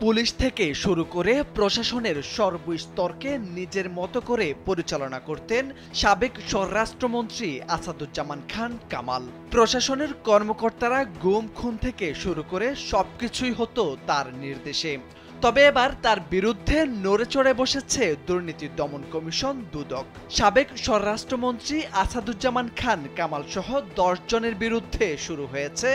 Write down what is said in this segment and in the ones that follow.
Police থেকে শুরু করে প্রশাসনের সর্বস্তরকে নিজের মতো করে পরিচালনা করতেন সাবেক স্বরাষ্ট্রমন্ত্রী আসাদুজ্জামান খান কামাল। প্রশাসনের কর্মকর্তারা গুম খুন থেকে শুরু করে সবকিছুই হতো তার নির্দেশে। তবে এবার তার বিরুদ্ধে নড়েচড়ে বসেছে দুর্নীতি দমন কমিশন দুদক। সাবেক স্বরাষ্ট্রমন্ত্রী আসাদুজ্জামান খান কামাল সহ 10 জনের বিরুদ্ধে শুরু হয়েছে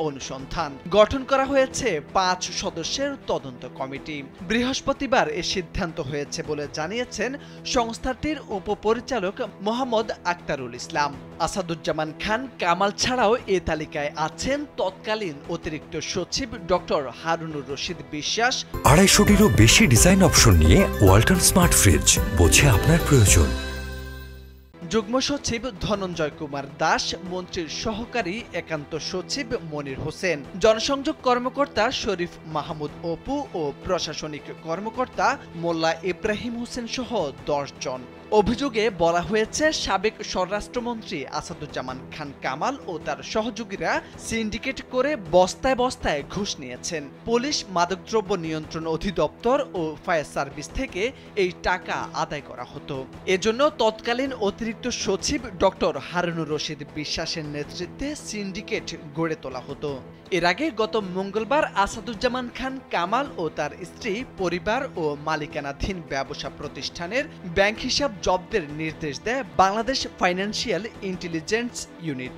অনুসন্ধান। গঠন করা হয়েছে 5 সদস্যের তদন্ত কমিটি। বৃহস্পতিবার এ সিদ্ধান্ত হয়েছে বলে জানিয়েছেন সংস্থাটির উপপরিচালক মোহাম্মদ আক্তারুল ইসলাম। আসাদুজ্জামান খান কামাল ছাড়াও এ তালিকায় আছেন তৎকালীন অতিরিক্ত সচিব ডক্টর হারুনুর রশিদ বিশ্বাস। 250-টিরও বেশি ডিজাইন অপশন নিয়ে ওয়ালটন স্মার্ট ফ্রিজ, বোঝে আপনার প্রয়োজন। যুগ্ম সচিব ধনঞ্জয় কুমার দাস, মন্ত্রীর সহকারী একান্ত সচিব মনির হোসেন, জনসংযোগ কর্মকর্তা শরীফ মাহমুদ অপু ও প্রশাসনিক কর্মকর্তা মোল্লা ইব্রাহিম হোসেন সহ 10 জন। অভিযোগে বলা হয়েছে সাবেক স্বরাষ্ট্রমন্ত্রী আসাদুজ্জামান খান কামাল ও তার সহযোগীরা সিন্ডিকেট করে বস্তায় বস্তায় ঘুষ নিয়েছেন। পুলিশ, মাদকদ্রব্য নিয়ন্ত্রণ অধিদপ্তর ও ফায়ার সার্ভিস থেকে এই টাকা আদায় করা হতো। এজন্য তৎকালীন অতিরিক্ত সচিব ডক্টর হারুনুর রশিদ বিশ্বাসের নেতৃত্বে সিন্ডিকেট গড়ে তোলা হতো। এর আগে গত মঙ্গলবার আসাদুজ্জামান খান কামাল ও তার স্ত্রী, পরিবার ও মালিকানাধীন ব্যবসা প্রতিষ্ঠানের ব্যাংক হিসাব জব্দের নির্দেশ দেয় বাংলাদেশ ফাইন্যান্সিয়াল ইন্টেলিজেন্স ইউনিট।